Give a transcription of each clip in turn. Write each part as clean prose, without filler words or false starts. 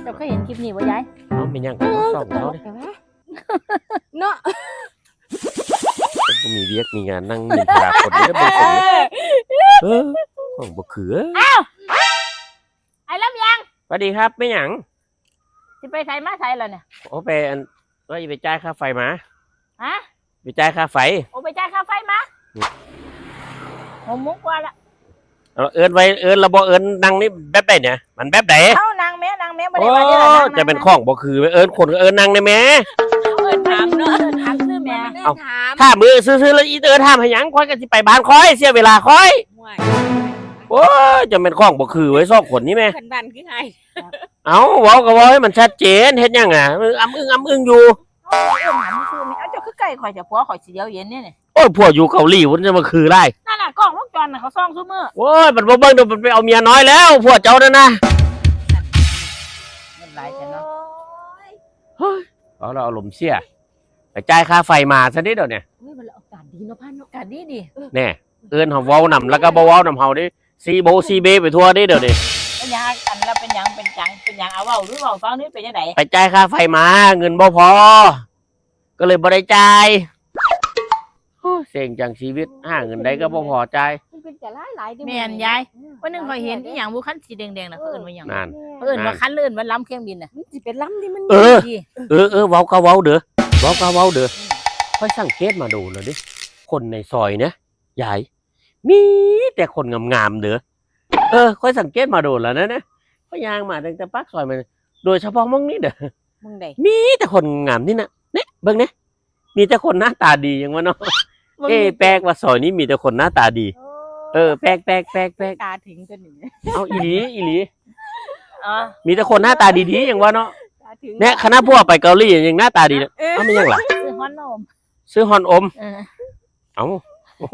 จ้าเคยเห็นคลิปนี้บ่ยาย เขาเป็นยังส่องเขาเนี่ย เนาะ ก็มีเวียกมีงานนั่งนินทาคนนี้ก็เป็นคนของบ่เขือ ไอ้ลำยัง สวัสดีครับไม่หยัง สิไปใส่มาใส่แล้วเนี่ย โอ้ไปว่าจะไปจ่ายค่าไฟมา ฮะ ไปจ่ายค่าไฟ โอ้ไปจ่ายค่าไฟมา6 โมงกว่าละ เอิญไว้เอิญระบบเอิญนั่งนี่แบบไหนเนี่ยมันแบบไหน เอ้านางแม่บ่ โอ้ ได้ว่าเด้อนั่ง จะเป็นของบ่คือเอิญคนก็เอิญนั่งได้แม่ เอิ้นถามเนาะถามซื้อแม่ เอา ถาม ถ้ามือซื้อแล้วอีเอิญถามให้หยังค่อยก็สิไปบ้านค่อยเสียเวลาค่อยโอ้ยจะเป็นของบ่คือไว้ซอกคนนี้แม่ ขันบันคือไง เอาเว้าก็เว้าให้มันชัดเจนเฮ็ดหยังอ่ะอ้ำอึ้งอยู่ เอิ้นถามซื้อแม่เอาเจ้าคือไก่ข่อยจะผัวข่อยสิเดียวเย็นเนี่ย โอ้ยพวกอยู่เกาหลีมันจะมาคือได้ นั่นน่ะกล้องวงจรน่ะเขาซ่องซุมื้อ โอ้ยมันบ่เบิ่งเดี๋ยวมันไปเอาเมียน้อยแล้วพวกเจ้านั่นนะ เงินหลายแต่เนาะ เอาเราอารมณ์เสียไปจ่ายค่าไฟมาซะนิดเดียวเนี่ย เฮ้ยมันอากาศดีเนาะพันเนาะ กะดี แน่เอิ้นเฮาเว้านำแล้วก็บ่เว้านำเฮาดิซีเบไปทั่วดิเดี๋ยวนี้ เป็นหยังอันละเป็นหยังเป็นจังเป็นหยังเอาเว้าหรือเว้าฟังนี่เป็นจังได๋ ไปจ่ายค่าไฟมาเงินบ่พอ ก็เลยบ่ได้จ่ายโอ้ยเซ็งจังชีวิตหาเงินได้ก็บ่พอจ่าย มันเป็นจะหลายๆดิ แม่นยายวันหนึงข่อยเห็นอีหยังบ่คันสีแดงๆน่ะเขาเอิ้นว่าหยัง นั่น เขาเอิ้นว่าคันเลื่อนว่าล้ำเครื่องบินน่ะ มันสิเป็นล้ำที่มัน เออ ดี เว้าก็เว้าเด้อเว้าก็เว้าเด้อค่อยสังเกตมาดูหน่อยดิคนในซอยเนี่ยยายมีแต่คนงามๆเด้อค่อยสังเกตมาดูแล้วนะพยางมาตั้งแต่ปากซอยมาโดยเฉพาะมองนี้เด้อ มึงได้ มีแต่คนงามนี่นะเนี่ยเบิ่งเนี่ยมีแต่คนหน้าตาดีอย่างวะเนาะแปลกว่าซอยนี้มีแต่คนหน้าตาดีแปลกตาถึงจนอย่างนี้ เอาอีหลี อ๋อ มีแต่คนหน้าตาดีๆอย่างวะเนาะ ตาถึง เนี่ยคณะพวกไปเกาหลียังหน้าตาดีนะเอาไม่ยังล่ะ ซื้อฮอนนม ซื้อฮอนอม เออ เอาโอ้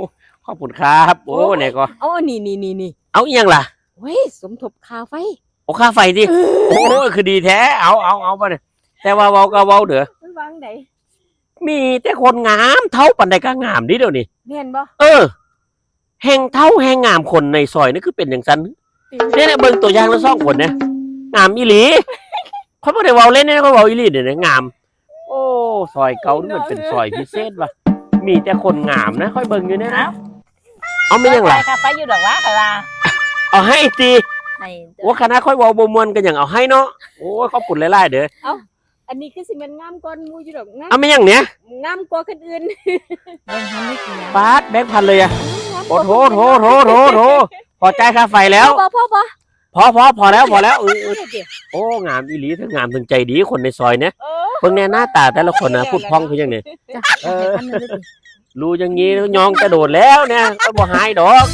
ขอบคุณครับโอ้เนี่ยก็ อ๋อนี่ เอาอีหยังล่ะ เฮ้ยสมทบค่าไฟ โอ้ค่าไฟดิโอ้คือดีแท้เอาไปเนี่ยแต่ว่าเว้าก็เว้าเด้อ มันวางไหน มีแต่คนงามเท่าปันใดก็งามดิเดี๋ยวนี้ แม่นบ่ แห่งเท่าแห่งงามคนในซอยนี่คือเป็นอย่างนั้นเนี่ยเบิ่งตัวอย่างแล้วสองคนเนี่ยงามอีหลีเขาไม่ได้เว้าเล่นนะเขาเว้าอีหลีเดี๋ยวนี้งาม โอ้ซอยเก่านี่มันเป็นซอยพิเศษว่ะมีแต่คนงามนะค่อยเบิ่งอยู่เนี่ยนะเอาไม่ยังล่ะ ค่าไฟอยู่ดอกว่าค่ะว่า เอาให้ตี ให้ ว่าคณะค่อยเว้าบ่ม่วนกันอย่างเอาให้เนาะโอ้ยขอบคุณหลายๆเด้อ อันนี้คือสิมันงามกว่าหมู่อยู่ดอกงาม เอาไม่ยังเนี่ย งามกว่าคนอื่น เบิ่งหันนี่คือหยัง ปาดแบงค์พันเลยอะโอ้โถพอจ่ายค่าไฟแล้ว พ่อ พอแล้วโอ้งามอีหลีทั้งงามทั้งใจดีคนในซอยเนี่ยเพิ่งเนี่ยหน้าตาแต่ละคนนะพูดพ้องคืออย่างนี้ จ้ะอันนั้นเลย รู้อย่างนี้ยองกระโดดแล้วเนี่ยก็บ่หายดอก